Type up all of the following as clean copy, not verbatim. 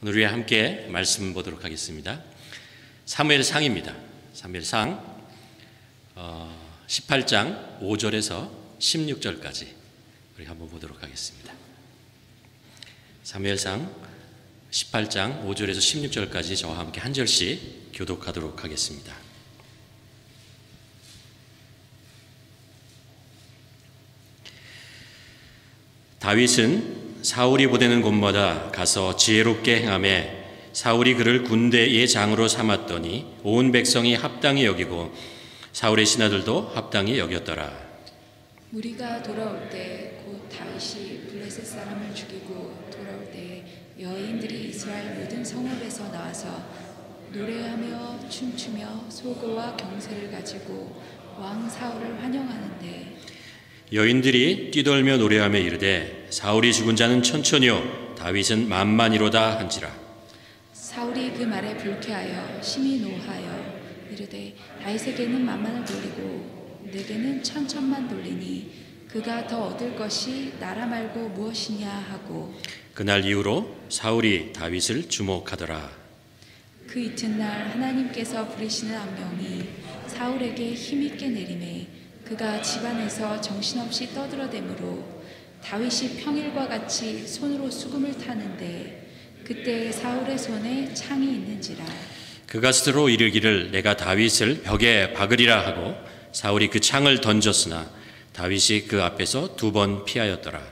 오늘 우리 함께 말씀 보도록 하겠습니다. 사무엘상입니다. 사무엘상 18장 5절에서 16절까지 우리 한번 보도록 하겠습니다. 사무엘상 18장 5절에서 16절까지 저와 함께 한 절씩 교독하도록 하겠습니다. 다윗은 사울이 보내는 곳마다 가서 지혜롭게 행하매 사울이 그를 군대의 장으로 삼았더니 온 백성이 합당히 여기고 사울의 신하들도 합당히 여겼더라. 무리가 돌아올 때 곧 다윗이 블레셋 사람을 죽이고 돌아올 때 여인들이 이스라엘 모든 성읍에서 나와서 노래하며 춤추며 소고와 경세를 가지고 왕 사울을 환영하는데 여인들이 뛰돌며 노래하며 이르되 사울이 죽은 자는 천천히요 다윗은 만만이로다 한지라. 사울이 그 말에 불쾌하여 심히 노하여 이르되 다윗에게는 만만을 돌리고 내게는 천천만 돌리니 그가 더 얻을 것이 나라 말고 무엇이냐 하고 그날 이후로 사울이 다윗을 주목하더라. 그 이튿날 하나님께서 부리시는 악령이 사울에게 힘있게 내리매 그가 집안에서 정신없이 떠들어대므로 다윗이 평일과 같이 손으로 수금을 타는데 그때 사울의 손에 창이 있는지라. 그가 스스로 이르기를 내가 다윗을 벽에 박으리라 하고 사울이 그 창을 던졌으나 다윗이 그 앞에서 2번 피하였더라.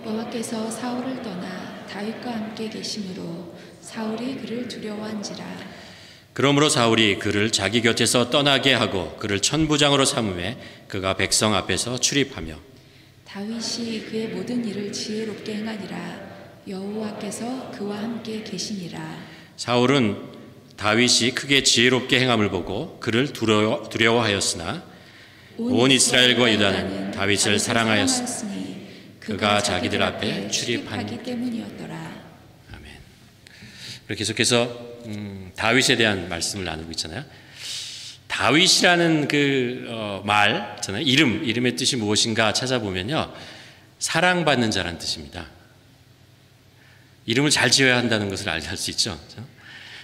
여호와께서 사울을 떠나 다윗과 함께 계심으로 사울이 그를 두려워한지라. 그러므로 사울이 그를 자기 곁에서 떠나게 하고 그를 천부장으로 삼음에 그가 백성 앞에서 출입하며 다윗이 그의 모든 일을 지혜롭게 행하니라. 여호와께서 그와 함께 계시니라. 사울은 다윗이 크게 지혜롭게 행함을 보고 그를 두려워하였으나 온 이스라엘과 유다는 다윗을 사랑하였으니 그가 자기들 앞에 출입하기 때문이었더라. 아멘. 계속해서 다윗에 대한 말씀을 나누고 있잖아요. 다윗이라는 말 있잖아요. 이름의 뜻이 무엇인가 찾아보면요, 사랑받는 자라는 뜻입니다. 이름을 잘 지어야 한다는 것을 알 수 있죠.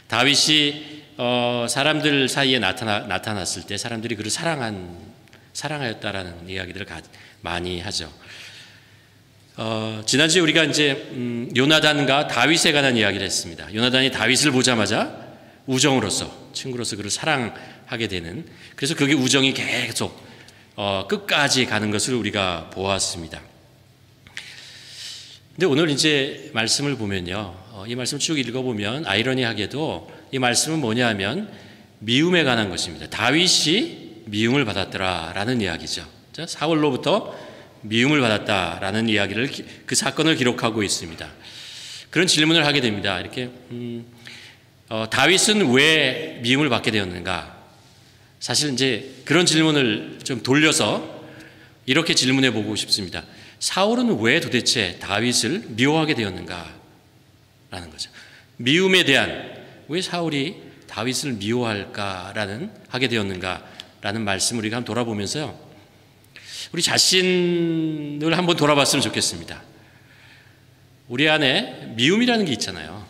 다윗이 사람들 사이에 나타났을 때 사람들이 그를 사랑하였다라는 이야기들을 많이 하죠. 지난주에 우리가 이제 요나단과 다윗에 관한 이야기를 했습니다. 요나단이 다윗을 보자마자 우정으로서, 친구로서 그를 사랑하게 되는, 그래서 그게 우정이 계속 끝까지 가는 것을 우리가 보았습니다. 근데 오늘 이제 말씀을 보면요, 이 말씀을 쭉 읽어보면 아이러니하게도 이 말씀은 뭐냐 하면 미움에 관한 것입니다. 다윗이 미움을 받았더라라는 이야기죠. 사울로부터 미움을 받았다라는 이야기를, 그 사건을 기록하고 있습니다. 그런 질문을 하게 됩니다. 이렇게 다윗은 왜 미움을 받게 되었는가? 사실 이제 그런 질문을 좀 돌려서 이렇게 질문해 보고 싶습니다. 사울은 왜 도대체 다윗을 미워하게 되었는가? 라는 거죠. 미움에 대한, 왜 사울이 다윗을 하게 되었는가? 라는 말씀을 우리가 한번 돌아보면서요, 우리 자신을 한번 돌아봤으면 좋겠습니다. 우리 안에 미움이라는 게 있잖아요.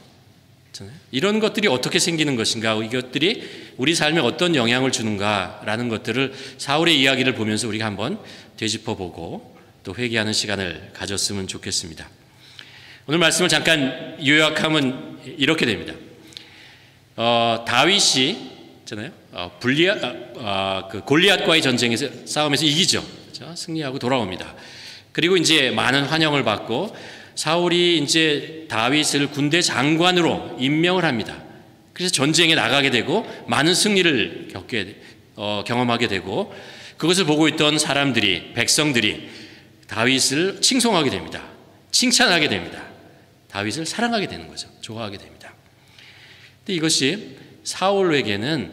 이런 것들이 어떻게 생기는 것인가, 이것들이 우리 삶에 어떤 영향을 주는가라는 것들을 사울의 이야기를 보면서 우리가 한번 되짚어보고 또 회개하는 시간을 가졌으면 좋겠습니다. 오늘 말씀을 잠깐 요약하면 이렇게 됩니다. 다윗이 있잖아요. 골리앗과의 전쟁에서, 싸움에서 이기죠. 그렇죠? 승리하고 돌아옵니다. 그리고 이제 많은 환영을 받고 사울이 이제 다윗을 군대 장관으로 임명을 합니다. 그래서 전쟁에 나가게 되고 많은 승리를 경험하게 되고, 그것을 보고 있던 백성들이 다윗을 칭송하게 됩니다. 칭찬하게 됩니다. 다윗을 사랑하게 되는 거죠. 좋아하게 됩니다. 근데 이것이 사울에게는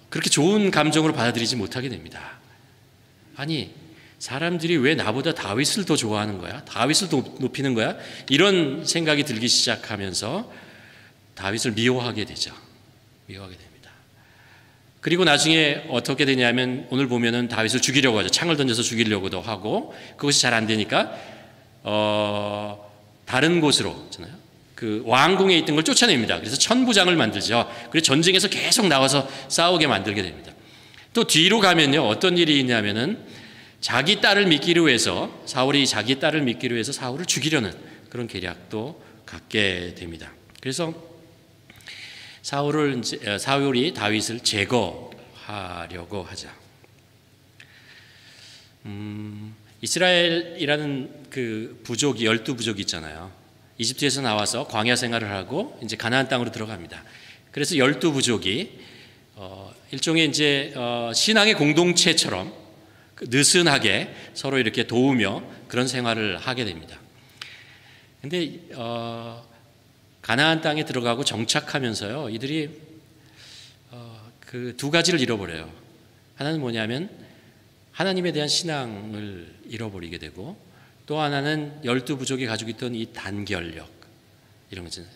그렇게 좋은 감정으로 받아들이지 못하게 됩니다. 아니, 사람들이 왜 나보다 다윗을 더 좋아하는 거야? 다윗을 더 높이는 거야? 이런 생각이 들기 시작하면서 다윗을 미워하게 되죠. 미워하게 됩니다. 그리고 나중에 어떻게 되냐면, 오늘 보면은 다윗을 죽이려고 하죠. 창을 던져서 죽이려고도 하고, 그것이 잘 안 되니까 다른 곳으로, 그 왕궁에 있던 걸 쫓아냅니다. 그래서 천부장을 만들죠. 그래서 전쟁에서 계속 나와서 싸우게 만들게 됩니다. 또 뒤로 가면요, 어떤 일이 있냐면은 자기 딸을 믿기로 해서 사울이 자기 딸을 믿기로 해서 사울을 죽이려는 그런 계략도 갖게 됩니다. 그래서 사울이 다윗을 제거하려고 하자. 이스라엘이라는 그 부족이 12부족이 있잖아요. 이집트에서 나와서 광야 생활을 하고 이제 가나안 땅으로 들어갑니다. 그래서 12부족이 일종의 이제 신앙의 공동체처럼 느슨하게 서로 이렇게 도우며 그런 생활을 하게 됩니다. 근데 가나안 땅에 들어가고 정착하면서요, 이들이 그 두 가지를 잃어버려요. 하나는 뭐냐면 하나님에 대한 신앙을 잃어버리게 되고, 또 하나는 12부족이 가지고 있던 이 단결력, 이런 거잖아요.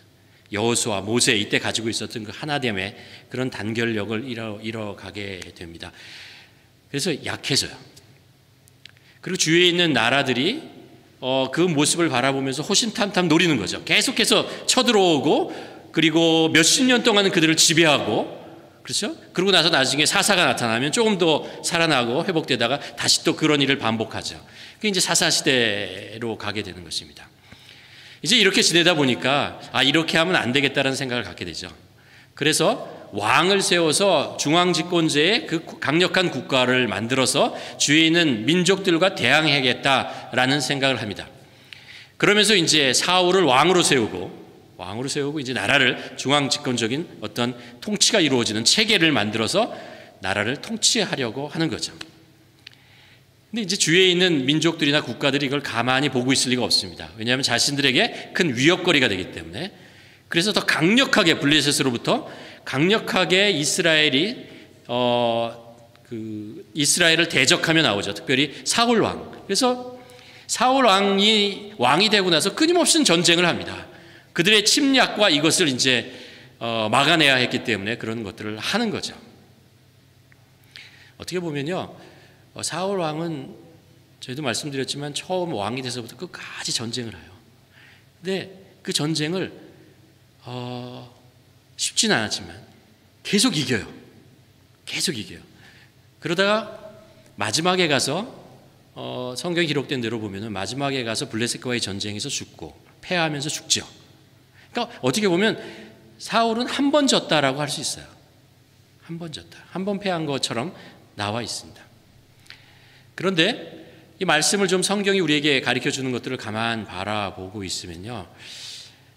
여호수아, 모세 이때 가지고 있었던 그 하나됨의 그런 단결력을 잃어가게 됩니다. 그래서 약해져요. 그리고 주위에 있는 나라들이 그 모습을 바라보면서 호신탐탐 노리는 거죠. 계속해서 쳐들어오고, 그리고 몇십 년 동안은 그들을 지배하고, 그렇죠? 그러고 나서 나중에 사사가 나타나면 조금 더 살아나고 회복되다가 다시 또 그런 일을 반복하죠. 그게 이제 사사시대로 가게 되는 것입니다. 이제 이렇게 지내다 보니까 이렇게 하면 안 되겠다는 생각을 갖게 되죠. 그래서 왕을 세워서 중앙집권제의 그 강력한 국가를 만들어서 주위에 있는 민족들과 대항해야겠다라는 생각을 합니다. 그러면서 이제 사울을 왕으로 세우고 이제 나라를 중앙집권적인 어떤 통치가 이루어지는 체계를 만들어서 나라를 통치하려고 하는 거죠. 근데 이제 주위에 있는 민족들이나 국가들이 이걸 가만히 보고 있을 리가 없습니다. 왜냐하면 자신들에게 큰 위협거리가 되기 때문에. 그래서 더 강력하게 블레셋으로부터 강력하게 이스라엘이 이스라엘을 대적하며 나오죠. 특별히 사울 왕. 그래서 사울 왕이 되고 나서 끊임없이 전쟁을 합니다. 그들의 침략과 이것을 이제 막아내야 했기 때문에 그런 것들을 하는 거죠. 어떻게 보면요, 사울 왕은 저희도 말씀드렸지만 처음 왕이 돼서부터 끝까지 전쟁을 해요. 근데 그 전쟁을 쉽지는 않았지만 계속 이겨요. 그러다가 마지막에 가서 성경에 기록된 대로 보면은 마지막에 가서 블레셋과의 전쟁에서 죽고 패하면서 죽죠. 그러니까 어떻게 보면 사울은 한 번 졌다라고 할 수 있어요. 한 번 패한 것처럼 나와 있습니다. 그런데 이 말씀을 좀 성경이 우리에게 가르쳐 주는 것들을 가만 바라보고 있으면요,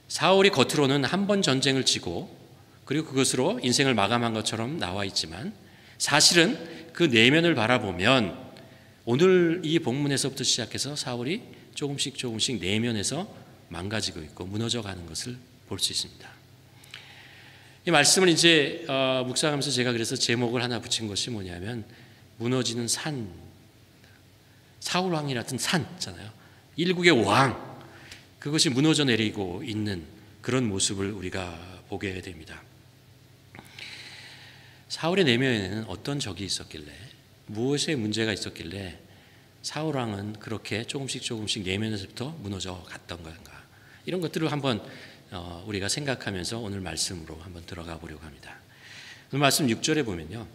사울이 겉으로는 한 번 전쟁을 지고 그리고 그것으로 인생을 마감한 것처럼 나와 있지만 사실은 그 내면을 바라보면 오늘 이 본문에서부터 시작해서 사울이 조금씩 내면에서 망가지고 있고 무너져가는 것을 볼 수 있습니다. 이 말씀을 이제 묵상하면서 제가 그래서 제목을 하나 붙인 것이 뭐냐면 무너지는 산, 사울 왕이 같은 산 있잖아요. 일국의 왕, 그것이 무너져 내리고 있는 그런 모습을 우리가 보게 됩니다. 사울의 내면에는 어떤 적이 있었길래, 무엇에 문제가 있었길래 사울 왕은 그렇게 조금씩 내면에서부터 무너져 갔던 건가? 이런 것들을 한번 우리가 생각하면서 오늘 말씀으로 한번 들어가 보려고 합니다. 오늘 말씀 6절에 보면요,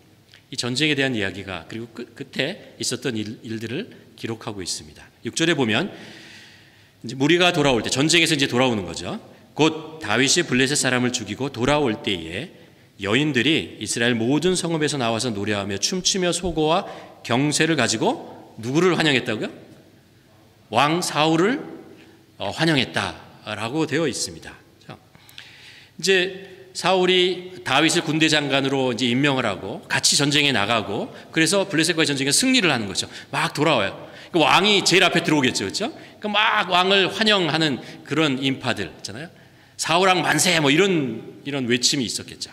이 전쟁에 대한 이야기가 그리고 끝에 있었던 일들을 기록하고 있습니다. 6절에 보면 이제 무리가 돌아올 때, 전쟁에서 이제 돌아오는 거죠. 곧 다윗이 블레셋 사람을 죽이고 돌아올 때에 여인들이 이스라엘 모든 성읍에서 나와서 노래하며 춤추며 소고와 경쇠를 가지고 누구를 환영했다고요? 왕 사울을 환영했다라고 되어 있습니다. 이제 사울이 다윗을 군대 장관으로 이제 임명을 하고 같이 전쟁에 나가고, 그래서 블레셋과의 전쟁에 승리를 하는 거죠. 막 돌아와요. 왕이 제일 앞에 들어오겠죠, 그렇죠? 막 왕을 환영하는 그런 인파들 있잖아요. 사울왕 만세, 뭐 이런 외침이 있었겠죠.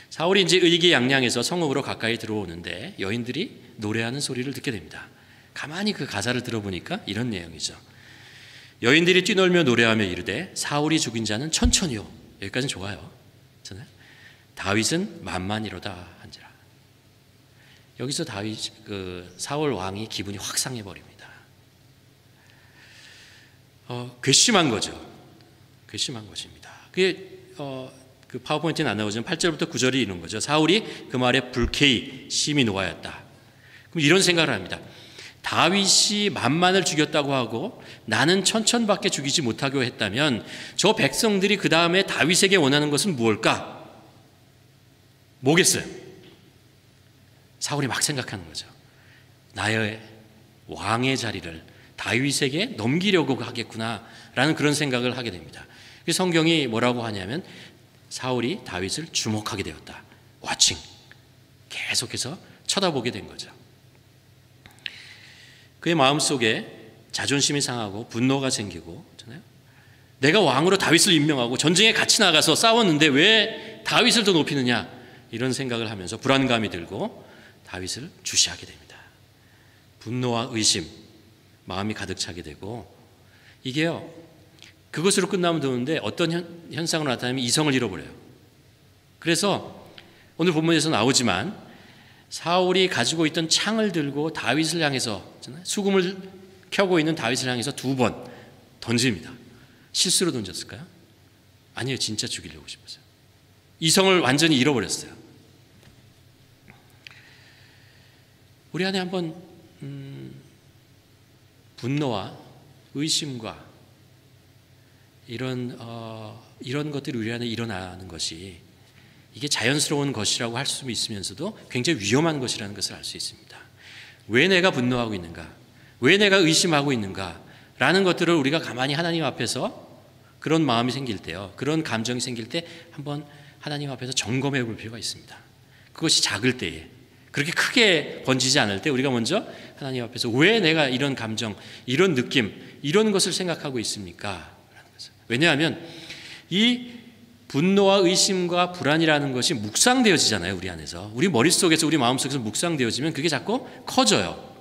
사울이 이제 의기양양해서 성읍으로 가까이 들어오는데 여인들이 노래하는 소리를 듣게 됩니다. 가만히 그 가사를 들어보니까 이런 내용이죠. 여인들이 뛰놀며 노래하며 이르되 사울이 죽인 자는 천천히요. 여기까지는 좋아요. 다윗은 만만이로다 한지라. 여기서 사울 왕이 기분이 확 상해 버립니다. 괘씸한 거죠. 괘씸한 것입니다. 그게 그 파워포인트는 안 나오지만 8절부터 9절이 이런 거죠. 사울이 그 말에 불쾌히 심히 노하였다. 그럼 이런 생각을 합니다. 다윗이 만만을 죽였다고 하고 나는 천천밖에 죽이지 못하고 했다면 저 백성들이 그 다음에 다윗에게 원하는 것은 무엇일까? 뭐겠어요? 사울이 막 생각하는 거죠. 나의 왕의 자리를 다윗에게 넘기려고 하겠구나라는 그런 생각을 하게 됩니다. 성경이 뭐라고 하냐면 사울이 다윗을 주목하게 되었다. 와칭. 계속해서 쳐다보게 된 거죠. 그의 마음속에 자존심이 상하고 분노가 생기고, 내가 왕으로 다윗을 임명하고 전쟁에 같이 나가서 싸웠는데 왜 다윗을 더 높이느냐, 이런 생각을 하면서 불안감이 들고 다윗을 주시하게 됩니다. 분노와 의심, 마음이 가득 차게 되고, 이게요 그것으로 끝나면 되는데 어떤 현상으로 나타나면 이성을 잃어버려요. 그래서 오늘 본문에서 나오지만 사울이 가지고 있던 창을 들고 다윗을 향해서, 수금을 켜고 있는 다윗을 향해서 2번 던집니다. 실수로 던졌을까요? 아니에요. 진짜 죽이려고 싶었어요. 이성을 완전히 잃어버렸어요. 우리 안에 한번 분노와 의심과 이런 것들이 우리 안에 일어나는 것이, 이게 자연스러운 것이라고 할 수 있으면서도 굉장히 위험한 것이라는 것을 알 수 있습니다. 왜 내가 분노하고 있는가? 왜 내가 의심하고 있는가? 라는 것들을 우리가 가만히 하나님 앞에서 그런 마음이 생길 때요, 그런 감정이 생길 때 한번 하나님 앞에서 점검해 볼 필요가 있습니다. 그것이 작을 때에, 그렇게 크게 번지지 않을 때 우리가 먼저 하나님 앞에서 왜 내가 이런 감정, 이런 느낌, 이런 것을 생각하고 있습니까? 왜냐하면 이 분노와 의심과 불안이라는 것이 묵상되어지잖아요. 우리 안에서, 우리 머릿속에서, 우리 마음속에서 묵상되어지면 그게 자꾸 커져요.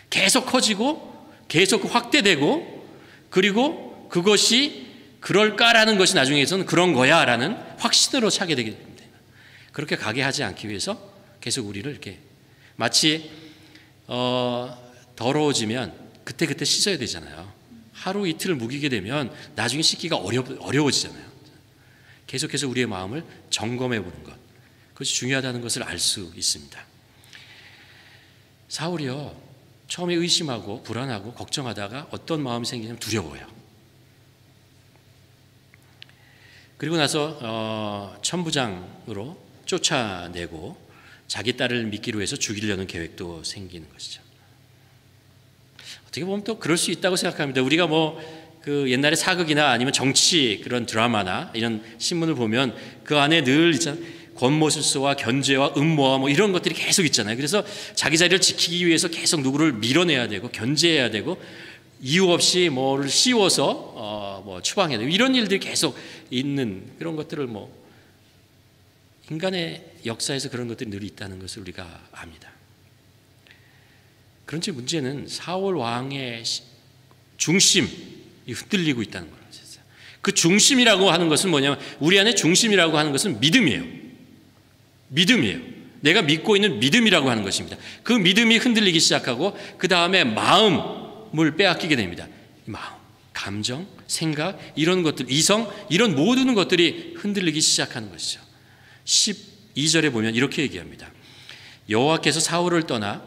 계속 커지고 계속 확대되고, 그리고 그것이 그럴까라는 것이 나중에서는 그런 거야 라는 확신으로 차게 되게 됩니다. 그렇게 가게 하지 않기 위해서 계속 우리를 이렇게 마치 더러워지면 그때그때 씻어야 되잖아요. 하루 이틀을 묵이게 되면 나중에 씻기가 어려워지잖아요. 계속해서 우리의 마음을 점검해 보는 것, 그것이 중요하다는 것을 알 수 있습니다. 사울이요, 처음에 의심하고 불안하고 걱정하다가 어떤 마음이 생기냐면 두려워요. 그리고 나서 천부장으로 쫓아내고 자기 딸을 믿기로 해서 죽이려는 계획도 생기는 것이죠. 어떻게 보면 또 그럴 수 있다고 생각합니다. 우리가 그 옛날에 사극이나 아니면 정치 그런 드라마나 이런 신문을 보면 그 안에 늘 있잖아요. 권모술수와 견제와 음모와 이런 것들이 계속 있잖아요. 그래서 자기 자리를 지키기 위해서 계속 누구를 밀어내야 되고 견제해야 되고 이유 없이 뭐를 씌워서 추방해야 되고 이런 일들이 계속 있는 그런 것들을 인간의 역사에서 그런 것들이 늘 있다는 것을 우리가 압니다. 그런데 문제는 사울 왕의 중심이 흔들리고 있다는 거예요. 그 중심이라고 하는 것은 뭐냐면, 우리 안에 중심이라고 하는 것은 믿음이에요. 믿음이에요. 내가 믿고 있는 믿음이라고 하는 것입니다. 그 믿음이 흔들리기 시작하고 그 다음에 마음을 빼앗기게 됩니다. 마음, 감정, 생각, 이런 것들, 이성, 이런 모든 것들이 흔들리기 시작하는 것이죠. 12절에 보면 이렇게 얘기합니다. 여호와께서 사울을 떠나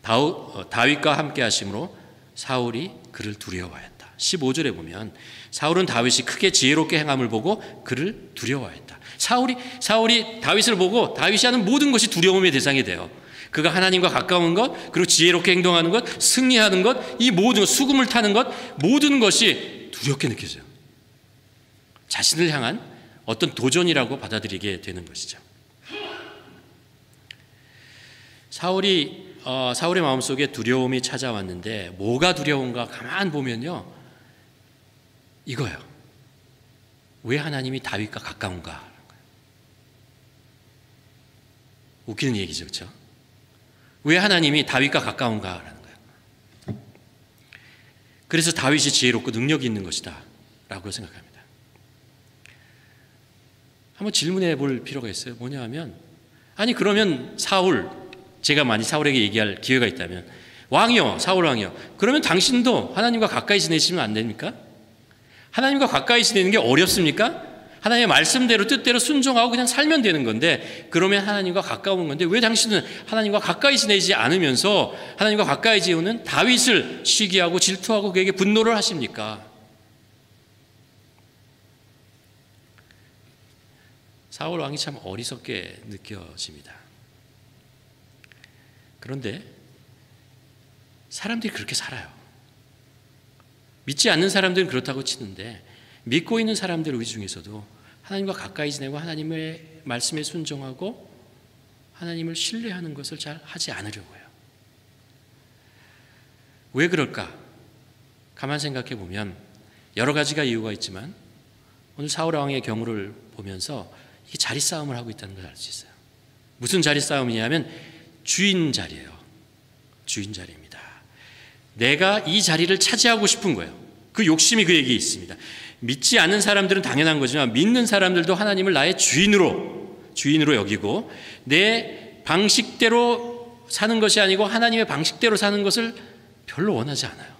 다윗과 함께 하심으로 사울이 그를 두려워하였다. 15절에 보면 사울은 다윗이 크게 지혜롭게 행함을 보고 그를 두려워하였다. 사울이 다윗을 보고 다윗이 하는 모든 것이 두려움의 대상이 돼요. 그가 하나님과 가까운 것, 그리고 지혜롭게 행동하는 것, 승리하는 것, 이 모든 것, 수금을 타는 것, 모든 것이 두렵게 느껴져요. 자신을 향한 어떤 도전이라고 받아들이게 되는 것이죠. 사울의 마음속에 두려움이 찾아왔는데 뭐가 두려운가 가만 보면요, 이거예요. 왜 하나님이 다윗과 가까운가? 웃기는 얘기죠, 그렇죠? 왜 하나님이 다윗과 가까운가라는 거예요. 그래서 다윗이 지혜롭고 능력이 있는 것이다 라고 생각합니다. 한번 질문해 볼 필요가 있어요. 뭐냐 하면, 아니 그러면 제가 만약 사울에게 얘기할 기회가 있다면, 왕이요, 사울 왕이요, 그러면 당신도 하나님과 가까이 지내시면 안 됩니까? 하나님과 가까이 지내는 게 어렵습니까? 하나님의 말씀대로 뜻대로 순종하고 그냥 살면 되는 건데, 그러면 하나님과 가까운 건데 왜 당신은 하나님과 가까이 지내지 않으면서 하나님과 가까이 지내는 다윗을 시기하고 질투하고 그에게 분노를 하십니까? 사울 왕이 참 어리석게 느껴집니다. 그런데 사람들이 그렇게 살아요. 믿지 않는 사람들은 그렇다고 치는데, 믿고 있는 사람들 우리 중에서도 하나님과 가까이 지내고 하나님의 말씀에 순종하고 하나님을 신뢰하는 것을 잘 하지 않으려고 해요. 왜 그럴까? 가만 생각해 보면 여러 가지가 이유가 있지만, 오늘 사울 왕의 경우를 보면서 이게 자리 싸움을 하고 있다는 걸 알 수 있어요. 무슨 자리 싸움이냐면 주인 자리예요. 주인 자리입니다. 내가 이 자리를 차지하고 싶은 거예요. 그 욕심이 그에게 있습니다. 믿지 않는 사람들은 당연한 거지만 믿는 사람들도 하나님을 나의 주인으로 여기고 내 방식대로 사는 것이 아니고 하나님의 방식대로 사는 것을 별로 원하지 않아요.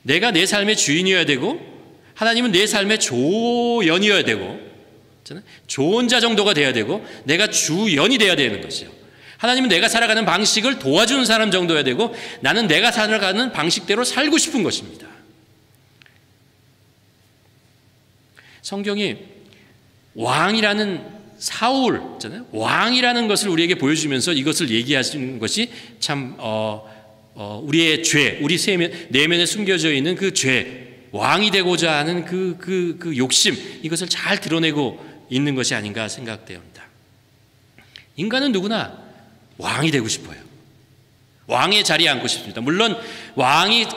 내가 내 삶의 주인이어야 되고 하나님은 내 삶의 조연이어야 되고 조언자 정도가 돼야 되고 내가 주연이 돼야 되는 것이요. 하나님은 내가 살아가는 방식을 도와주는 사람 정도여야 되고 나는 내가 살아가는 방식대로 살고 싶은 것입니다. 성경이 왕이라는 사울, 왕이라는 것을 우리에게 보여주면서 이것을 얘기하시는 것이 참 우리의 죄, 우리 내면에 숨겨져 있는 그 죄, 왕이 되고자 하는 그 욕심, 이것을 잘 드러내고 있는 것이 아닌가 생각되옵니다. 인간은 누구나 왕이 되고 싶어요. 왕의 자리에 앉고 싶습니다. 물론 왕이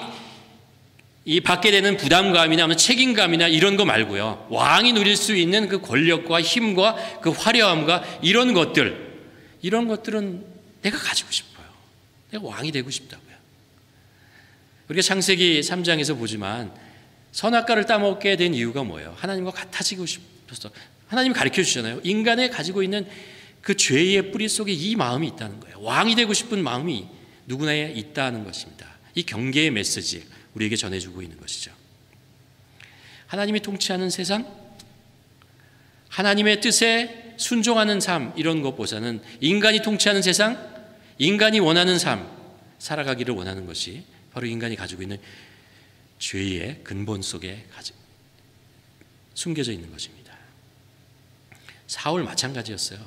받게 되는 부담감이나 책임감이나 이런 거 말고요. 왕이 누릴 수 있는 그 권력과 힘과 그 화려함과 이런 것들은 내가 가지고 싶어요. 내가 왕이 되고 싶다고요. 우리가 창세기 3장에서 보지만 선악과를 따먹게 된 이유가 뭐예요? 하나님과 같아지고 싶어서. 하나님이 가르쳐 주잖아요. 인간의 가지고 있는 그 죄의 뿌리 속에 이 마음이 있다는 거예요. 왕이 되고 싶은 마음이 누구나에 있다는 것입니다. 이 경계의 메시지 우리에게 전해주고 있는 것이죠. 하나님이 통치하는 세상, 하나님의 뜻에 순종하는 삶, 이런 것보다는 인간이 통치하는 세상, 인간이 원하는 삶 살아가기를 원하는 것이 바로 인간이 가지고 있는 죄의 근본 속에 숨겨져 있는 것입니다. 사울 마찬가지였어요.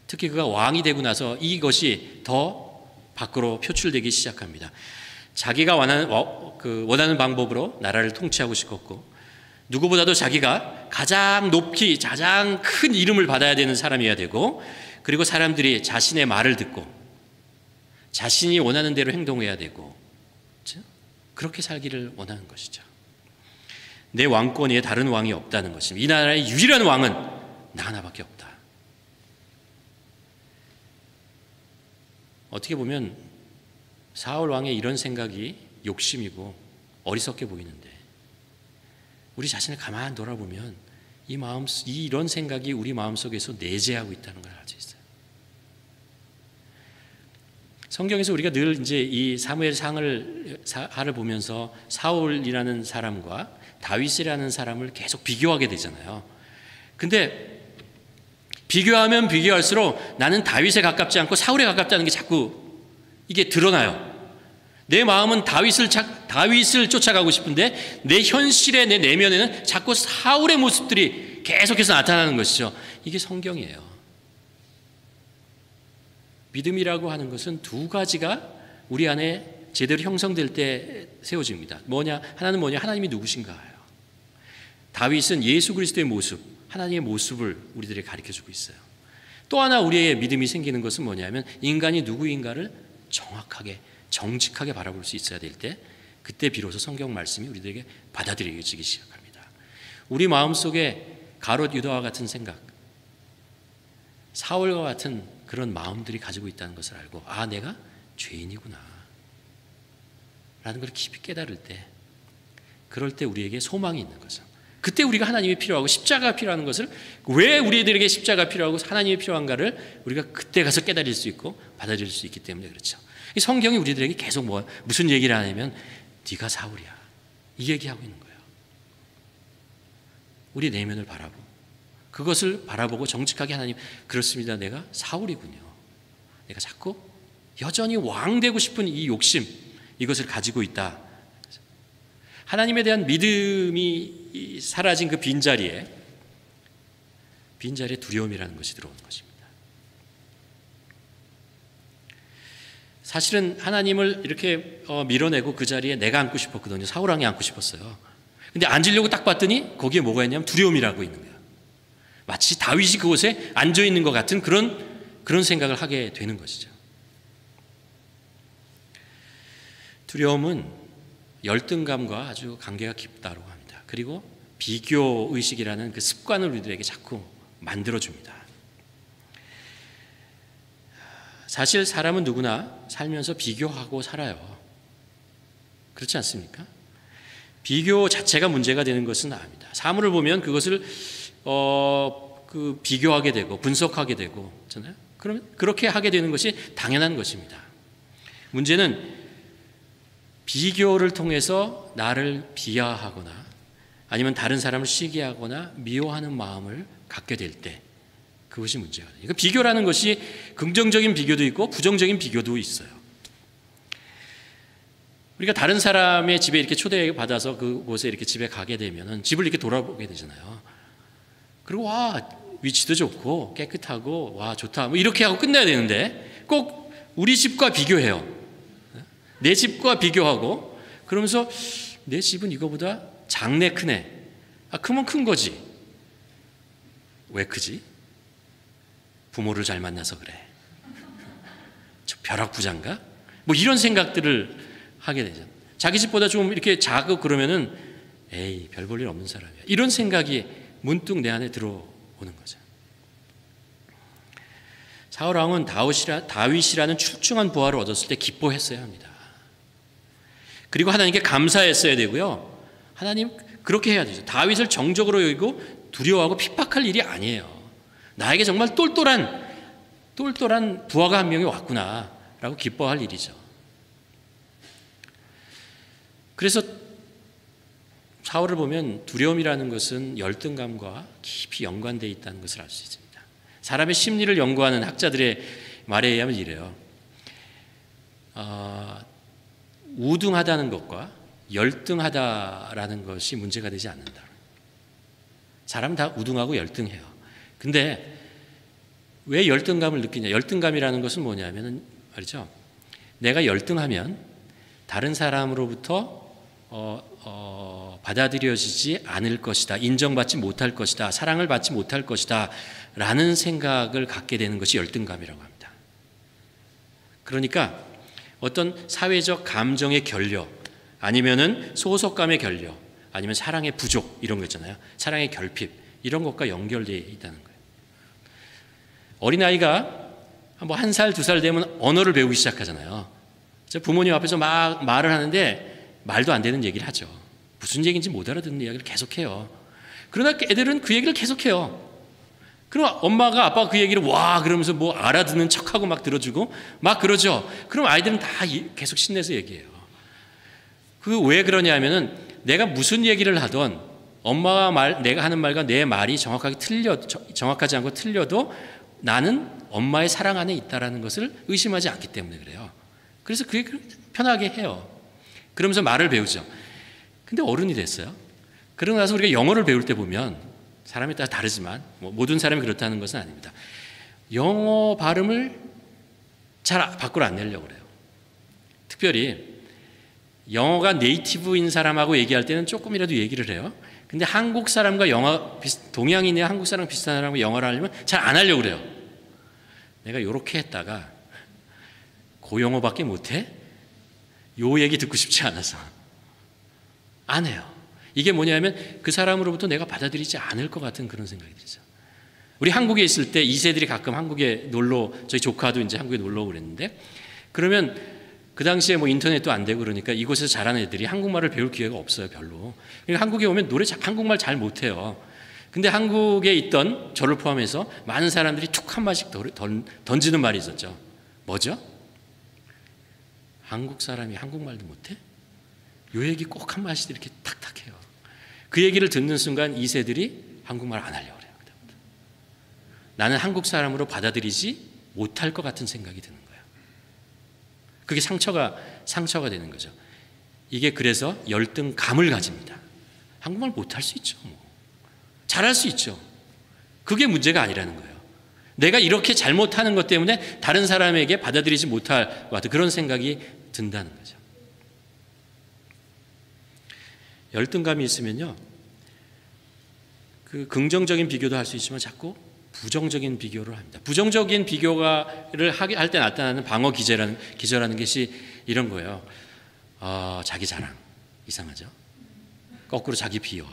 특히 그가 왕이 되고 나서 이것이 더 밖으로 표출되기 시작합니다. 자기가 원하는 방법으로 나라를 통치하고 싶었고, 누구보다도 자기가 가장 높이 가장 큰 이름을 받아야 되는 사람이어야 되고, 그리고 사람들이 자신의 말을 듣고 자신이 원하는 대로 행동해야 되고, 그렇게 살기를 원하는 것이죠. 내 왕권 위에 다른 왕이 없다는 것입니다. 이 나라의 유일한 왕은 나 하나밖에 없다. 어떻게 보면 사울 왕의 이런 생각이 욕심이고 어리석게 보이는데, 우리 자신을 가만히 돌아보면 이런 생각이 우리 마음속에서 내재하고 있다는 걸 알 수 있어요. 성경에서 우리가 늘 이제 이 사무엘 하를 보면서 사울이라는 사람과 다윗이라는 사람을 계속 비교하게 되잖아요. 근데 비교하면 비교할수록 나는 다윗에 가깝지 않고 사울에 가깝다는 게 자꾸 이게 드러나요. 내 마음은 다윗을 쫓아가고 싶은데 내 현실의 내 내면에는 자꾸 사울의 모습들이 계속해서 나타나는 것이죠. 이게 성경이에요. 믿음이라고 하는 것은 두 가지가 우리 안에 제대로 형성될 때 세워집니다. 하나는 뭐냐? 하나님이 누구신가요? 다윗은 예수 그리스도의 모습, 하나님의 모습을 우리들에게 가르쳐주고 있어요. 또 하나 우리의 믿음이 생기는 것은 뭐냐면 인간이 누구인가를 정확하게 정직하게 바라볼 수 있어야 될 때, 그때 비로소 성경 말씀이 우리들에게 받아들여지기 시작합니다. 우리 마음속에 가롯 유다와 같은 생각, 사울과 같은 그런 마음들이 가지고 있다는 것을 알고, 내가 죄인이구나 라는 걸 깊이 깨달을 때, 그럴 때 우리에게 소망이 있는 거죠. 그때 우리가 하나님이 필요하고 십자가가 필요한 것을, 왜 우리들에게 십자가가 필요하고 하나님이 필요한가를 우리가 그때 가서 깨달을 수 있고 받아들일 수 있기 때문에 그렇죠. 이 성경이 우리들에게 계속 무슨 얘기를 하냐면 네가 사울이야, 이 얘기하고 있는 거예요. 우리 내면을 바라보고 그것을 바라보고 정직하게 하나님, 그렇습니다. 내가 사울이군요. 내가 자꾸 여전히 왕 되고 싶은 이 욕심, 이것을 가지고 있다. 하나님에 대한 믿음이 사라진 그 빈자리에 두려움이라는 것이 들어오는 것입니다. 사실은 하나님을 이렇게 밀어내고 그 자리에 내가 앉고 싶었거든요. 사울왕이 앉고 싶었어요. 근데 앉으려고 딱 봤더니 거기에 뭐가 있냐면 두려움이라고 있는 거예요. 마치 다윗이 그곳에 앉아 있는 것 같은 그런 생각을 하게 되는 것이죠. 두려움은 열등감과 아주 관계가 깊다고 합니다. 그리고 비교 의식이라는 그 습관을 우리들에게 자꾸 만들어줍니다. 사실 사람은 누구나 살면서 비교하고 살아요. 그렇지 않습니까? 비교 자체가 문제가 되는 것은 아닙니다. 사물을 보면 그것을 비교하게 되고 분석하게 되고, 그렇잖아요. 그러면 그렇게 하게 되는 것이 당연한 것입니다. 문제는 비교를 통해서 나를 비하하거나 아니면 다른 사람을 시기하거나 미워하는 마음을 갖게 될 때, 그것이 문제가 돼요. 그러니까 비교라는 것이 긍정적인 비교도 있고 부정적인 비교도 있어요. 우리가 다른 사람의 집에 이렇게 초대받아서 그곳에 이렇게 집에 가게 되면 집을 이렇게 돌아보게 되잖아요. 그리고 와, 위치도 좋고 깨끗하고 와, 좋다, 뭐 이렇게 하고 끝내야 되는데 꼭 우리 집과 비교해요. 내 집과 비교하고 그러면서 내 집은 이거보다 작네 크네. 크면 큰 거지. 왜 크지? 부모를 잘 만나서 그래. 저 벼락부자인가? 뭐 이런 생각들을 하게 되죠. 자기 집보다 좀 이렇게 작고 그러면은 에이, 별 볼 일 없는 사람이야. 이런 생각이 문득 내 안에 들어오는 거죠. 사울 왕은 다윗이라는 출중한 부하를 얻었을 때 기뻐했어야 합니다. 그리고 하나님께 감사했어야 되고요. 하나님, 그렇게 해야 되죠. 다윗을 정적으로 여기고 두려워하고 핍박할 일이 아니에요. 나에게 정말 똘똘한 부하가 한 명이 왔구나 라고 기뻐할 일이죠. 그래서 사울을 보면 두려움이라는 것은 열등감과 깊이 연관되어 있다는 것을 알 수 있습니다. 사람의 심리를 연구하는 학자들의 말에 의하면 이래요. 우등하다는 것과 열등하다라는 것이 문제가 되지 않는다. 사람은 다 우등하고 열등해요. 근데 왜 열등감을 느끼냐? 열등감이라는 것은 뭐냐면은 말이죠. 내가 열등하면 다른 사람으로부터 받아들여지지 않을 것이다, 인정받지 못할 것이다, 사랑을 받지 못할 것이다 라는 생각을 갖게 되는 것이 열등감이라고 합니다. 그러니까 어떤 사회적 감정의 결여, 아니면은 소속감의 결여, 아니면 사랑의 부족, 이런 거 있잖아요. 사랑의 결핍, 이런 것과 연결되어 있다는 거예요. 어린아이가 뭐 1살, 2살 되면 언어를 배우기 시작하잖아요. 부모님 앞에서 막 말을 하는데 말도 안 되는 얘기를 하죠. 무슨 얘기인지 못 알아듣는 이야기를 계속해요. 그러나 애들은 그 얘기를 계속해요. 그럼 엄마가 아빠가 그 얘기를 와 그러면서 뭐 알아듣는 척하고 막 들어주고 막 그러죠. 그럼 아이들은 다 계속 신내서 얘기해요. 그 왜 그러냐 하면은 내가 무슨 얘기를 하던 내가 하는 말과 내 말이 정확하지 않고 틀려도 나는 엄마의 사랑 안에 있다라는 것을 의심하지 않기 때문에 그래요. 그래서 그게 편하게 해요. 그러면서 말을 배우죠. 근데 어른이 됐어요. 그러고 나서 우리가 영어를 배울 때 보면 사람에 따라 다르지만 모든 사람이 그렇다는 것은 아닙니다. 영어 발음을 잘 밖으로 안 내려고 그래요. 특별히 영어가 네이티브인 사람하고 얘기할 때는 조금이라도 얘기를 해요. 근데 한국 사람과 동양인의 한국 사람 비슷한 사람과 영어를 하려면 잘 안 하려고 그래요. 내가 이렇게 했다가 그 영어밖에 못해? 요 얘기 듣고 싶지 않아서 안 해요. 이게 뭐냐면 그 사람으로부터 내가 받아들이지 않을 것 같은 그런 생각이 들죠. 우리 한국에 있을 때 2세들이 가끔 한국에 저희 조카도 이제 한국에 놀러 오고 그랬는데, 그러면 그 당시에 뭐 인터넷도 안 되고 그러니까 이곳에서 자란 애들이 한국말을 배울 기회가 없어요, 별로. 그러니까 한국에 오면 한국말 잘 못해요. 근데 한국에 있던 저를 포함해서 많은 사람들이 툭 한 마디씩 던지는 말이 있었죠. 뭐죠? 한국 사람이 한국말도 못해? 요 얘기 꼭 한 마디씩 이렇게 탁탁해요. 그 얘기를 듣는 순간 2세들이 한국말 안 하려고 그래요. 그때부터. 나는 한국 사람으로 받아들이지 못할 것 같은 생각이 드는 거예요. 그게 상처가 되는 거죠. 이게 그래서 열등감을 가집니다. 한국말 못할 수 있죠. 잘할 수 있죠. 그게 문제가 아니라는 거예요. 내가 이렇게 잘못하는 것 때문에 다른 사람에게 받아들이지 못할 것 같은 그런 생각이 든다는 거죠. 열등감이 있으면요, 그 긍정적인 비교도 할 수 있지만 자꾸 부정적인 비교를 합니다. 부정적인 비교를 할 때 나타나는 방어 기제라는 것이 이런 거예요. 자기 자랑, 이상하죠? 거꾸로 자기 비하,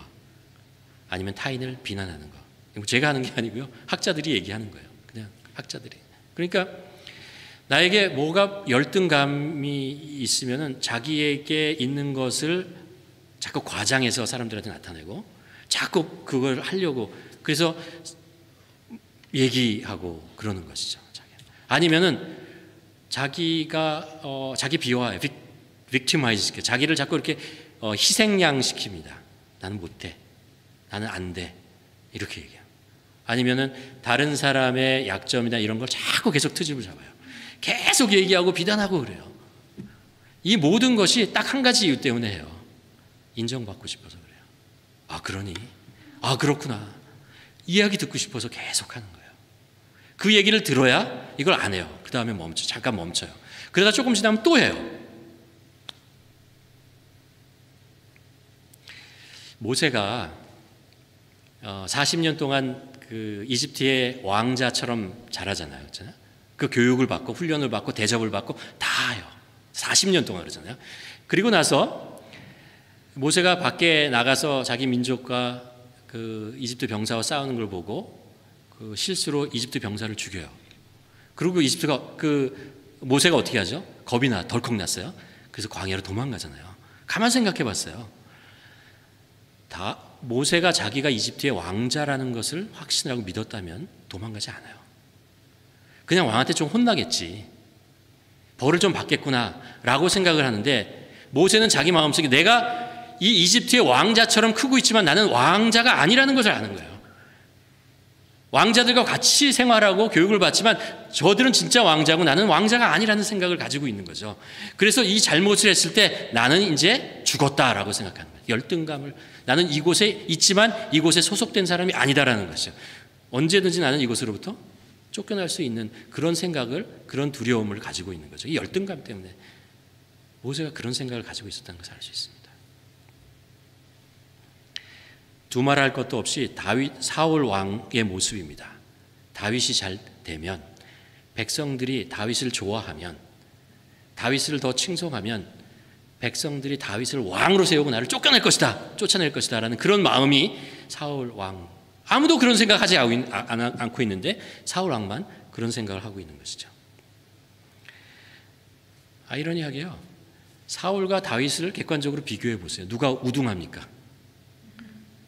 아니면 타인을 비난하는 거. 제가 하는 게 아니고요, 학자들이 얘기하는 거예요. 그냥 학자들이. 그러니까 나에게 뭐가 열등감이 있으면은 자기에게 있는 것을 자꾸 과장해서 사람들한테 나타내고 자꾸 그걸 하려고 그래서 얘기하고 그러는 것이죠. 아니면은 자기가 자기 비하해, 빅티마이즈 시켜, 자기를 자꾸 이렇게 희생양 시킵니다. 나는 못돼, 나는 안 돼, 이렇게 얘기해요. 아니면은 다른 사람의 약점이나 이런 걸 자꾸 계속 트집을 잡아요. 계속 얘기하고 비난하고 그래요. 이 모든 것이 딱 한 가지 이유 때문에 해요. 인정받고 싶어서 그래요. 아, 그러니? 아, 그렇구나. 이야기 듣고 싶어서 계속 하는 거예요. 그 얘기를 들어야 이걸 안 해요. 그 다음에 잠깐 멈춰요. 그러다 조금 지나면 또 해요. 모세가 40년 동안 그 이집트의 왕자처럼 자라잖아요. 그렇잖아요? 그 교육을 받고 훈련을 받고 대접을 받고 다 해요. 40년 동안 그러잖아요. 그리고 나서 모세가 밖에 나가서 자기 민족과 그 이집트 병사와 싸우는 걸 보고 그 실수로 이집트 병사를 죽여요. 그리고 이집트가 모세가 어떻게 하죠? 겁이 덜컥 났어요. 그래서 광야로 도망가잖아요. 가만 생각해 봤어요. 모세가 자기가 이집트의 왕자라는 것을 확신하고 믿었다면 도망가지 않아요. 그냥 왕한테 좀 혼나겠지, 벌을 좀 받겠구나 라고 생각을 하는데, 모세는 자기 마음속에 내가 이 이집트의 왕자처럼 크고 있지만 나는 왕자가 아니라는 것을 아는 거예요. 왕자들과 같이 생활하고 교육을 받지만 저들은 진짜 왕자고 나는 왕자가 아니라는 생각을 가지고 있는 거죠. 그래서 이 잘못을 했을 때 나는 이제 죽었다라고 생각하는 거예요. 열등감을, 나는 이곳에 있지만 이곳에 소속된 사람이 아니다라는 것이죠. 언제든지 나는 이곳으로부터 쫓겨날 수 있는 그런 생각을, 그런 두려움을 가지고 있는 거죠. 이 열등감 때문에 모세가 그런 생각을 가지고 있었다는 것을 알 수 있습니다. 두말할 것도 없이 사울 왕의 모습입니다. 다윗이 잘 되면, 백성들이 다윗을 좋아하면, 다윗을 더 칭송하면 백성들이 다윗을 왕으로 세우고 나를 쫓아낼 것이다 라는 그런 마음이 사울 왕, 아무도 그런 생각하지 않고 있는데 사울 왕만 그런 생각을 하고 있는 것이죠. 아이러니하게요, 사울과 다윗을 객관적으로 비교해 보세요. 누가 우등합니까?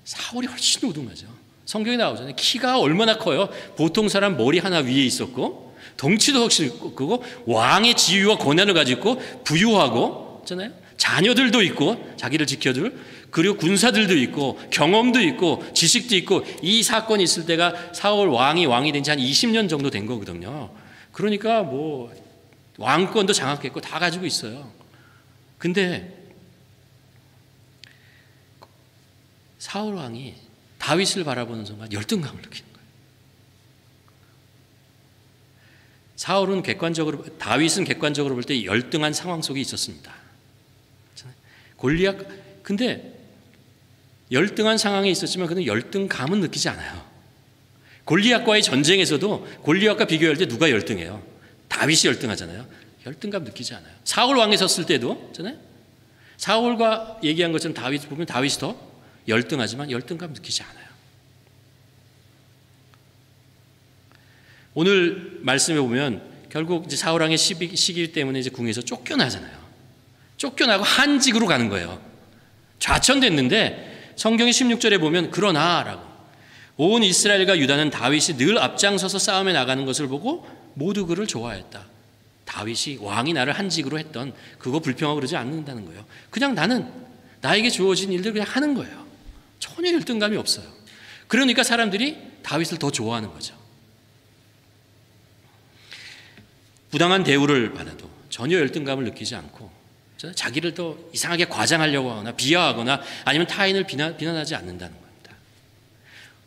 사울이 훨씬 우등하죠. 성경에 나오잖아요. 키가 얼마나 커요. 보통 사람 머리 하나 위에 있었고 덩치도 훨씬 크고 왕의 지위와 권한을 가지고 부유하고 있잖아요. 자녀들도 있고 자기를 지켜줄, 그리고 군사들도 있고 경험도 있고 지식도 있고, 이 사건이 있을 때가 사울 왕이 된 지 한 20년 정도 된 거거든요. 그러니까 뭐 왕권도 장악했고 다 가지고 있어요. 근데 사울 왕이 다윗을 바라보는 순간 열등감을 느끼는 거예요. 다윗은 객관적으로 볼 때 열등한 상황 속에 있었습니다. 근데 열등한 상황에 있었지만 그는 열등감은 느끼지 않아요. 골리앗과의 전쟁에서도 골리앗과 비교할 때 누가 열등해요? 다윗이 열등하잖아요. 열등감 느끼지 않아요. 사울 왕에 섰을 때도 있잖아요. 사울과 얘기한 것처럼 다윗 보면 다윗이 더 열등하지만 열등감 느끼지 않아요. 오늘 말씀에 보면 결국 이제 사울 왕의 시기 때문에 이제 궁에서 쫓겨나잖아요. 쫓겨나고 한직으로 가는 거예요. 좌천됐는데 성경의 16절에 보면 그러나라고, 온 이스라엘과 유다는 다윗이 늘 앞장서서 싸움에 나가는 것을 보고 모두 그를 좋아했다. 다윗이 왕이 나를 한직으로 했던 그거 불평하고 그러지 않는다는 거예요. 그냥 나는 나에게 주어진 일들 그냥 하는 거예요. 전혀 열등감이 없어요. 그러니까 사람들이 다윗을 더 좋아하는 거죠. 부당한 대우를 받아도 전혀 열등감을 느끼지 않고 자기를 더 이상하게 과장하려고 하거나 비하하거나 아니면 타인을 비난하지 않는다는 겁니다.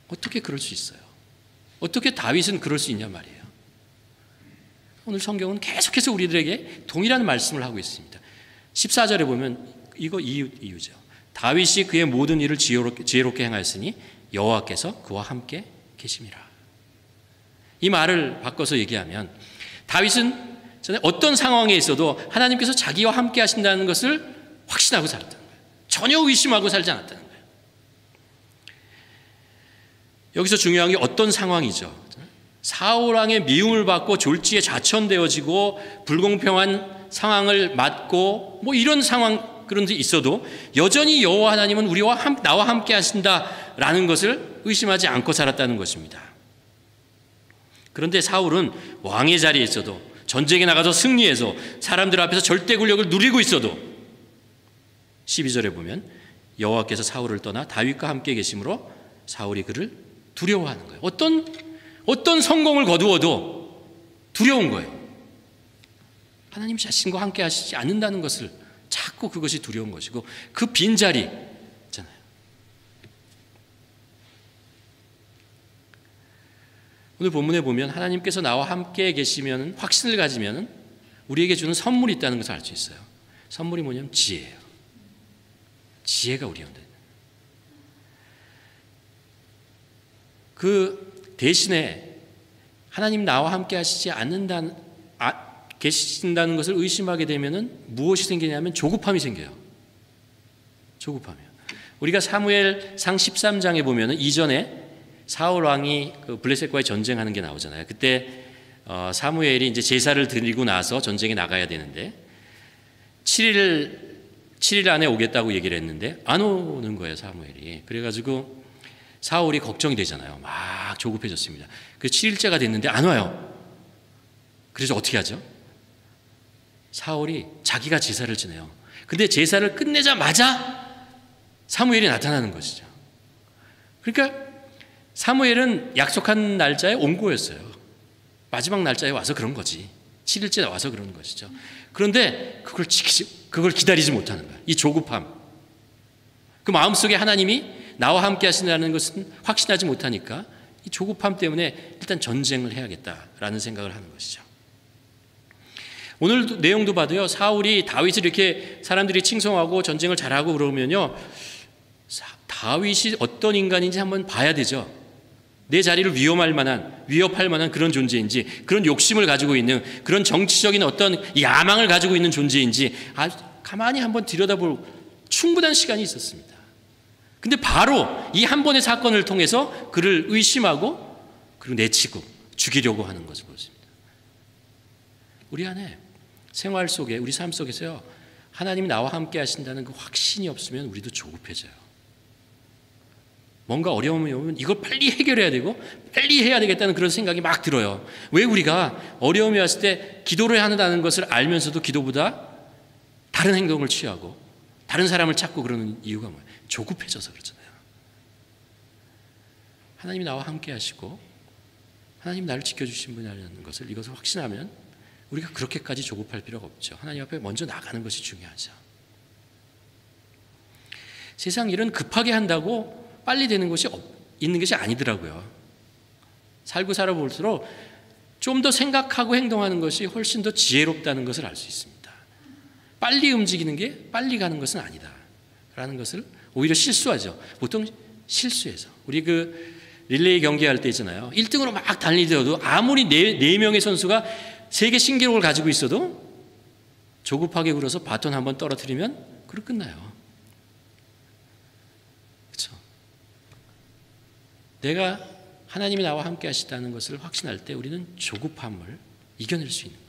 어떻게 그럴 수 있어요? 어떻게 다윗은 그럴 수 있냐 말이에요. 오늘 성경은 계속해서 우리들에게 동일한 말씀을 하고 있습니다. 14절에 보면 이거 이유죠. 다윗이 그의 모든 일을 지혜롭게 행하였으니 여호와께서 그와 함께 계심이라. 이 말을 바꿔서 얘기하면 다윗은 어떤 상황에 있어도 하나님께서 자기와 함께 하신다는 것을 확신하고 살았다는 거예요. 전혀 의심하고 살지 않았다는 거예요. 여기서 중요한 게 어떤 상황이죠. 사울왕의 미움을 받고 졸지에 좌천되어지고 불공평한 상황을 맞고 뭐 이런 상황 그런 데 있어도 여전히 여호와 하나님은 나와 함께 하신다라는 것을 의심하지 않고 살았다는 것입니다. 그런데 사울은 왕의 자리에 있어도 전쟁에 나가서 승리해서 사람들 앞에서 절대 권력을 누리고 있어도 12절에 보면 여호와께서 사울을 떠나 다윗과 함께 계심으로 사울이 그를 두려워하는 거예요. 어떤 성공을 거두어도 두려운 거예요. 하나님 자신과 함께 하시지 않는다는 것을 자꾸 그것이 두려운 것이고 그 빈자리 있잖아요. 오늘 본문에 보면 하나님께서 나와 함께 계시면 확신을 가지면 우리에게 주는 선물이 있다는 것을 알 수 있어요. 선물이 뭐냐면 지혜예요. 지혜가 우리한테. 그 대신에 하나님 나와 함께 하시지 계신다는 것을 의심하게 되면은 무엇이 생기냐면 조급함이 생겨요. 조급함이요. 우리가 사무엘상 13장에 보면은 이전에 사울 왕이 그 블레셋과의 전쟁하는 게 나오잖아요. 그때 사무엘이 이제 제사를 드리고 나서 전쟁에 나가야 되는데 7일 안에 오겠다고 얘기를 했는데 안 오는 거예요, 사무엘이. 그래가지고 사울이 걱정이 되잖아요. 막 조급해졌습니다. 그 7일째가 됐는데 안 와요. 그래서 어떻게 하죠? 사울이 자기가 제사를 지내요. 근데 제사를 끝내자마자 사무엘이 나타나는 것이죠. 그러니까 사무엘은 약속한 날짜에 온 거였어요. 마지막 날짜에 와서 그런 거지. 7일째 와서 그러는 것이죠. 그런데 그걸 기다리지 못하는 거예요. 이 조급함. 그 마음속에 하나님이 나와 함께 하신다는 것은 확신하지 못하니까 이 조급함 때문에 일단 전쟁을 해야겠다라는 생각을 하는 것이죠. 오늘 내용도 봐도요. 사울이 다윗을 이렇게 사람들이 칭송하고 전쟁을 잘하고 그러면요. 다윗이 어떤 인간인지 한번 봐야 되죠. 내 자리를 위협할 만한 그런 존재인지, 그런 욕심을 가지고 있는 그런 정치적인 어떤 야망을 가지고 있는 존재인지 가만히 한번 들여다볼 충분한 시간이 있었습니다. 근데 바로 이 한 번의 사건을 통해서 그를 의심하고 그리고 내치고 죽이려고 하는 것을 보십니다. 우리 안에 생활 속에 우리 삶 속에서요. 하나님이 나와 함께 하신다는 그 확신이 없으면 우리도 조급해져요. 뭔가 어려움이 오면 이걸 빨리 해결해야 되고 빨리 해야 되겠다는 그런 생각이 막 들어요. 왜 우리가 어려움이 왔을 때 기도를 한다는 것을 알면서도 기도보다 다른 행동을 취하고 다른 사람을 찾고 그러는 이유가 뭐예요? 조급해져서 그렇잖아요. 하나님이 나와 함께 하시고 하나님 나를 지켜주신 분이라는 것을 이것을 확신하면 우리가 그렇게까지 조급할 필요가 없죠. 하나님 앞에 먼저 나가는 것이 중요하죠. 세상 일은 급하게 한다고 빨리 되는 것이 있는 것이 아니더라고요. 살고 살아볼수록 좀 더 생각하고 행동하는 것이 훨씬 더 지혜롭다는 것을 알 수 있습니다. 빨리 움직이는 게 빨리 가는 것은 아니다 라는 것을 오히려 실수하죠. 보통 실수해서 우리 그 릴레이 경기할 때 있잖아요. 1등으로 막 달리더라도 아무리 4명의 선수가 세계 신기록을 가지고 있어도 조급하게 굴어서 바톤 한번 떨어뜨리면 그로 끝나요. 그렇죠? 내가 하나님이 나와 함께 하시다는 것을 확신할 때 우리는 조급함을 이겨낼 수 있는 거예요.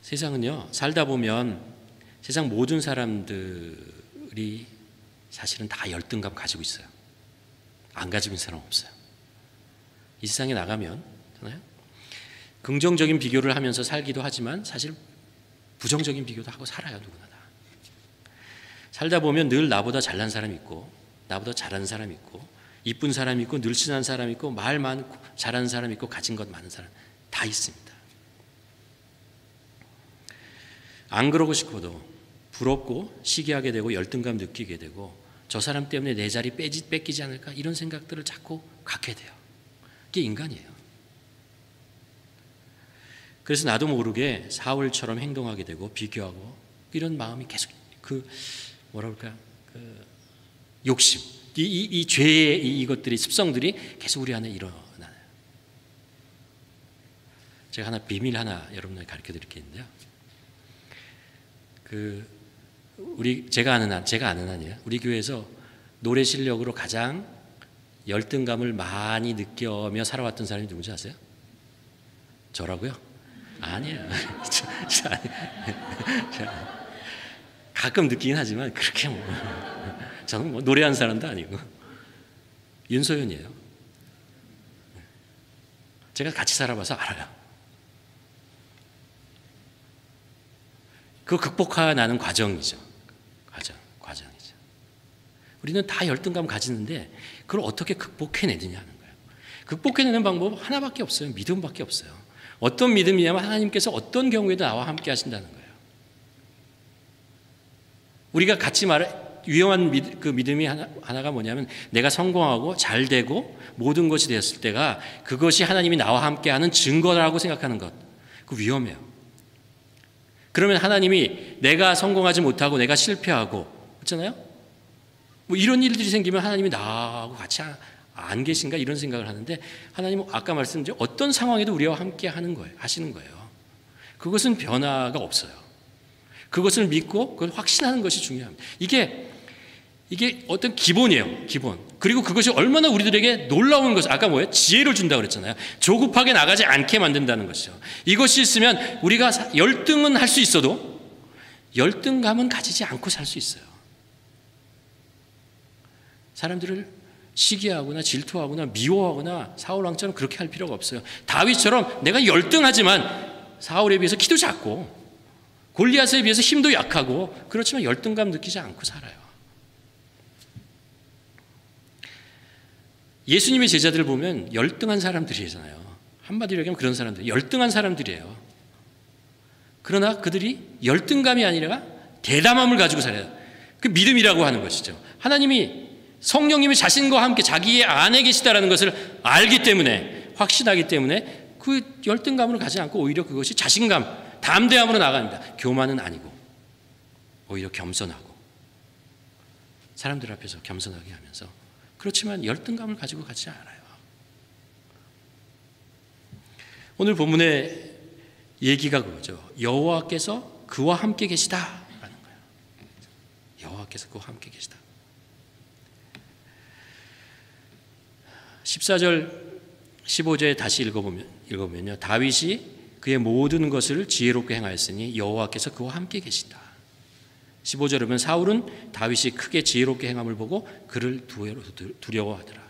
세상은요, 살다 보면 세상 모든 사람들이 사실은 다 열등감 가지고 있어요. 안 가지고 있는 사람 없어요. 이 세상에 나가면 긍정적인 비교를 하면서 살기도 하지만 사실 부정적인 비교도 하고 살아요. 누구나 다. 살다 보면 늘 나보다 잘난 사람이 있고 나보다 잘하는 사람이 있고 이쁜 사람이 있고 늘씬한 사람이 있고 말 많고 잘하는 사람이 있고 가진 것 많은 사람 다 있습니다. 안 그러고 싶어도 부럽고 시기하게 되고 열등감 느끼게 되고 저 사람 때문에 내 자리 뺏기지 않을까 이런 생각들을 자꾸 갖게 돼요. 이게 인간이에요. 그래서 나도 모르게 사울처럼 행동하게 되고 비교하고 이런 마음이 계속 욕심, 이 죄의 이것들이 습성들이 계속 우리 안에 일어나요. 제가 비밀 하나 여러분에게 가르쳐 드릴 게 있는데요. 제가 아는 한이에요. 우리 교회에서 노래 실력으로 가장 열등감을 많이 느끼며 살아왔던 사람이 누군지 아세요? 저라고요? 아니에요. 가끔 느끼긴 하지만 그렇게 저는 노래하는 사람도 아니고 윤소연이에요. 제가 같이 살아봐서 알아요. 그거 극복하는 과정이죠. 과정이죠. 우리는 다 열등감 가지는데 그걸 어떻게 극복해내느냐 하는 거예요. 극복해내는 방법 하나밖에 없어요. 믿음밖에 없어요. 어떤 믿음이냐면 하나님께서 어떤 경우에도 나와 함께 하신다는 거예요. 우리가 같이 위험한 믿음이 하나가 뭐냐면 내가 성공하고 잘 되고 모든 것이 되었을 때가 그것이 하나님이 나와 함께 하는 증거라고 생각하는 것. 그 위험해요. 그러면 하나님이 내가 성공하지 못하고 내가 실패하고 그렇잖아요? 뭐 이런 일들이 생기면 하나님이 나하고 같이 안 계신가 이런 생각을 하는데 하나님은 아까 말씀드린 어떤 상황에도 우리와 함께 하시는 거예요. 그것은 변화가 없어요. 그것을 믿고 그걸 확신하는 것이 중요합니다. 이게 어떤 기본이에요. 기본. 그리고 그것이 얼마나 우리들에게 놀라운 것을 아까 지혜를 준다고 그랬잖아요. 조급하게 나가지 않게 만든다는 것이죠. 이것이 있으면 우리가 열등은 할 수 있어도 열등감은 가지지 않고 살 수 있어요. 사람들을 시기하거나 질투하거나 미워하거나 사울 왕처럼 그렇게 할 필요가 없어요. 다윗처럼 내가 열등하지만 사울에 비해서 키도 작고 골리앗에 비해서 힘도 약하고 그렇지만 열등감 느끼지 않고 살아요. 예수님의 제자들을 보면 열등한 사람들이잖아요. 한마디로 얘기하면 그런 사람들, 열등한 사람들이에요. 그러나 그들이 열등감이 아니라 대담함을 가지고 살아요. 그 믿음이라고 하는 것이죠. 하나님이 성령님이 자신과 함께 자기의 안에 계시다라는 것을 알기 때문에 확신하기 때문에 그 열등감을 가지 않고 오히려 그것이 자신감, 담대함으로 나갑니다. 교만은 아니고 오히려 겸손하고 사람들 앞에서 겸손하게 하면서 그렇지만 열등감을 가지고 가지 않아요. 오늘 본문의 얘기가 그거죠. 여호와께서 그와 함께 계시다라는 거예요. 여호와께서 그와 함께 계시다. 14절 15절에 다시 읽어보면요. 다윗이 그의 모든 것을 지혜롭게 행하였으니 여호와께서 그와 함께 계시다. 15절에 보면 사울은 다윗이 크게 지혜롭게 행함을 보고 그를 두려워하더라.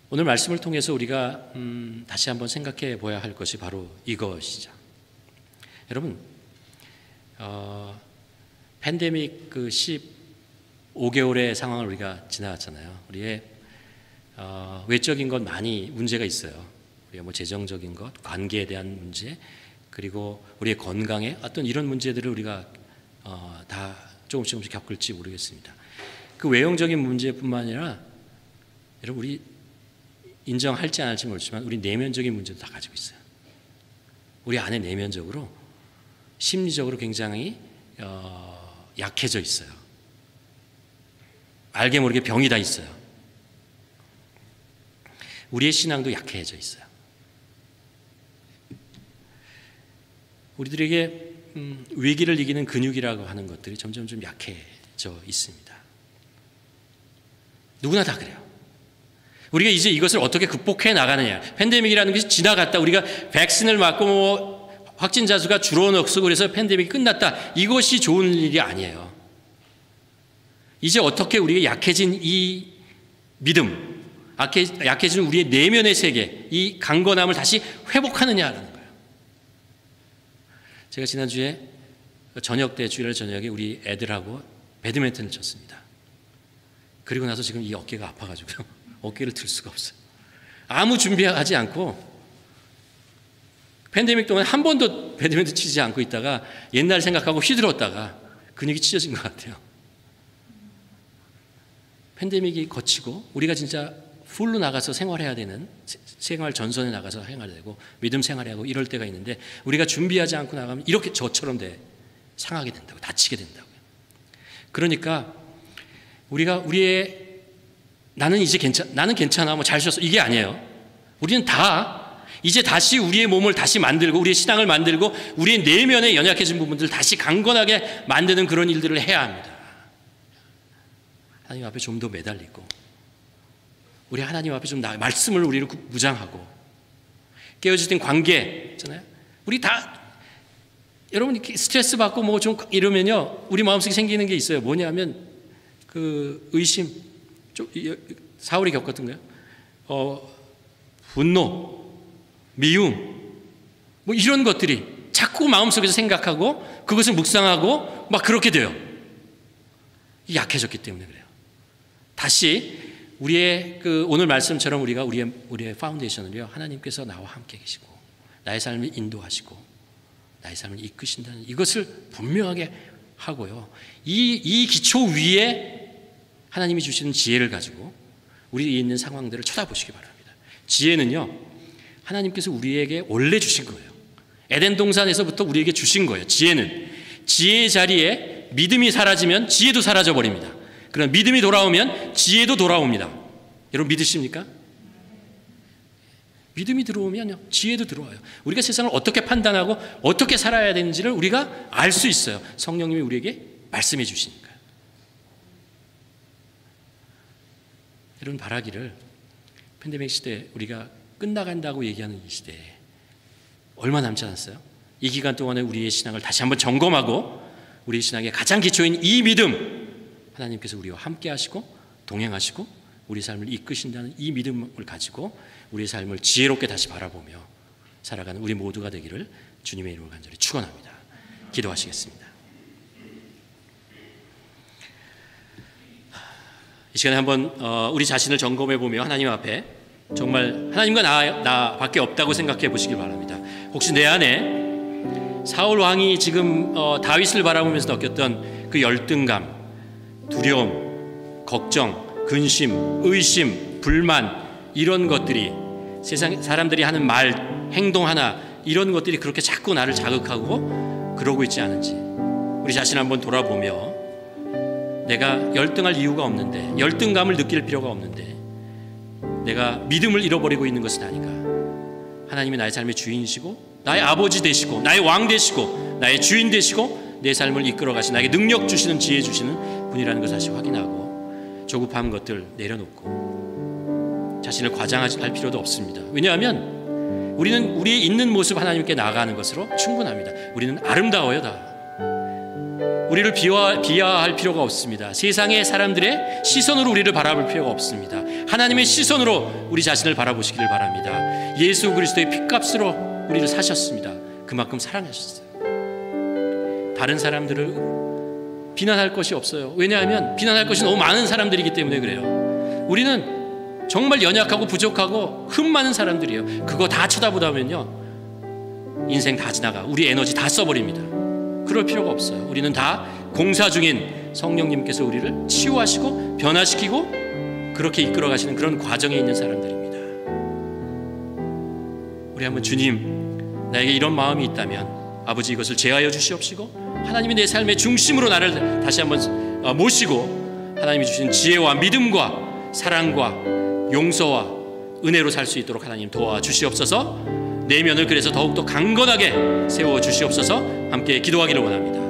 오늘 말씀을 통해서 우리가 다시 한번 생각해 보아야 할 것이 바로 이것이죠. 여러분, 팬데믹 15개월의 상황을 우리가 지나갔잖아요. 우리의 외적인 것 많이 문제가 있어요. 우리가 재정적인 것, 관계에 대한 문제, 그리고 우리의 건강에 어떤 이런 문제들을 우리가 다 조금씩 겪을지 모르겠습니다. 그 외형적인 문제뿐만 아니라 여러분 우리 인정할지 안 할지 모르지만 우리 내면적인 문제도 다 가지고 있어요. 우리 안에 내면적으로 심리적으로 굉장히 약해져 있어요. 알게 모르게 병이 다 있어요. 우리의 신앙도 약해져 있어요. 우리들에게 위기를 이기는 근육이라고 하는 것들이 점점 좀 약해져 있습니다. 누구나 다 그래요. 우리가 이제 이것을 어떻게 극복해 나가느냐. 팬데믹이라는 것이 지나갔다. 우리가 백신을 맞고 확진자 수가 줄어들고 그래서 팬데믹이 끝났다. 이것이 좋은 일이 아니에요. 이제 어떻게 우리가 약해진 이 믿음, 약해진 우리의 내면의 세계, 이 강건함을 다시 회복하느냐라는 거예요. 제가 지난주에 저녁 때, 주일날 저녁에 우리 애들하고 배드민턴을 쳤습니다. 그리고 나서 지금 이 어깨가 아파가지고요. 어깨를 들 수가 없어요. 아무 준비하지 않고 팬데믹 동안 한 번도 배드민턴 치지 않고 있다가 옛날 생각하고 휘둘렀다가 근육이 찢어진 것 같아요. 팬데믹이 거치고 우리가 진짜 풀로 나가서 생활해야 되는, 생활 전선에 나가서 생활하고 믿음 생활하고 이럴 때가 있는데 우리가 준비하지 않고 나가면 이렇게 저처럼 상하게 된다고, 다치게 된다고요. 그러니까 우리가 나는 괜찮아, 뭐 잘 쉬었어, 이게 아니에요. 우리는 이제 다시 우리의 몸을 다시 만들고 우리의 신앙을 만들고 우리의 내면에 연약해진 부분들을 다시 강건하게 만드는 그런 일들을 해야 합니다. 하나님 앞에 좀 더 매달리고 우리 하나님 앞에 좀 말씀을 우리를 무장하고 깨어진 관계 있잖아요. 우리 다 여러분 스트레스 받고 뭐 좀 이러면요 우리 마음속에 생기는 게 있어요. 뭐냐면 그 의심, 좀 사울이 겪었던 거예요. 분노, 미움, 뭐 이런 것들이 자꾸 마음속에서 생각하고 그것을 묵상하고 막 그렇게 돼요. 약해졌기 때문에 그래요. 다시 우리의 오늘 말씀처럼 우리가 우리의 파운데이션을요 하나님께서 나와 함께 계시고 나의 삶을 인도하시고 나의 삶을 이끄신다는 이것을 분명하게 하고요. 이 기초 위에 하나님이 주시는 지혜를 가지고 우리에 있는 상황들을 쳐다보시기 바랍니다. 지혜는요 하나님께서 우리에게 원래 주신 거예요. 에덴 동산에서부터 우리에게 주신 거예요. 지혜는 지혜의 자리에 믿음이 사라지면 지혜도 사라져 버립니다. 그럼 믿음이 돌아오면 지혜도 돌아옵니다. 여러분 믿으십니까? 믿음이 들어오면요 지혜도 들어와요. 우리가 세상을 어떻게 판단하고 어떻게 살아야 되는지를 우리가 알 수 있어요. 성령님이 우리에게 말씀해 주시니까요. 여러분 바라기를 팬데믹 시대 우리가 끝나간다고 얘기하는 이 시대에 얼마 남지 않았어요? 이 기간 동안에 우리의 신앙을 다시 한번 점검하고 우리의 신앙의 가장 기초인 이 믿음 하나님께서 우리와 함께 하시고 동행하시고 우리 삶을 이끄신다는 이 믿음을 가지고 우리의 삶을 지혜롭게 다시 바라보며 살아가는 우리 모두가 되기를 주님의 이름으로 간절히 축원합니다. 기도하시겠습니다. 이 시간에 한번 우리 자신을 점검해 보며 하나님 앞에 정말 하나님과 나밖에 없다고 생각해 보시길 바랍니다. 혹시 내 안에 사울 왕이 지금 다윗을 바라보면서 느꼈던 그 열등감, 두려움, 걱정, 근심, 의심, 불만 이런 것들이 세상 사람들이 하는 말, 행동 하나 이런 것들이 그렇게 자꾸 나를 자극하고 그러고 있지 않은지 우리 자신 한번 돌아보며 내가 열등할 이유가 없는데 열등감을 느낄 필요가 없는데 내가 믿음을 잃어버리고 있는 것은 아닌가. 하나님이 나의 삶의 주인이시고 나의 아버지 되시고 나의 왕 되시고 나의 주인 되시고 내 삶을 이끌어 가시는 나에게 능력 주시는 지혜 주시는 분이라는 것을 다시 확인하고 조급한 것들 내려놓고 자신을 과장할 필요도 없습니다. 왜냐하면 우리는 우리의 있는 모습 하나님께 나아가는 것으로 충분합니다. 우리는 아름다워요 다. 우리를 비하할 필요가 없습니다. 세상의 사람들의 시선으로 우리를 바라볼 필요가 없습니다. 하나님의 시선으로 우리 자신을 바라보시기를 바랍니다. 예수 그리스도의 핏값으로 우리를 사셨습니다. 그만큼 사랑하셨어요. 다른 사람들을 비난할 것이 없어요. 왜냐하면 비난할 것이 너무 많은 사람들이기 때문에 그래요. 우리는 정말 연약하고 부족하고 흠 많은 사람들이에요. 그거 다 쳐다보다면요 인생 다 지나가 우리 에너지 다 써버립니다. 그럴 필요가 없어요. 우리는 다 공사 중인 성령님께서 우리를 치유하시고 변화시키고 그렇게 이끌어 가시는 그런 과정에 있는 사람들입니다. 우리 한번 주님 나에게 이런 마음이 있다면 아버지 이것을 제하여 주시옵시고 하나님이 내 삶의 중심으로 나를 다시 한번 모시고 하나님이 주신 지혜와 믿음과 사랑과 용서와 은혜로 살 수 있도록 하나님 도와주시옵소서. 내면을 그래서 더욱더 강건하게 세워주시옵소서. 함께 기도하기를 원합니다.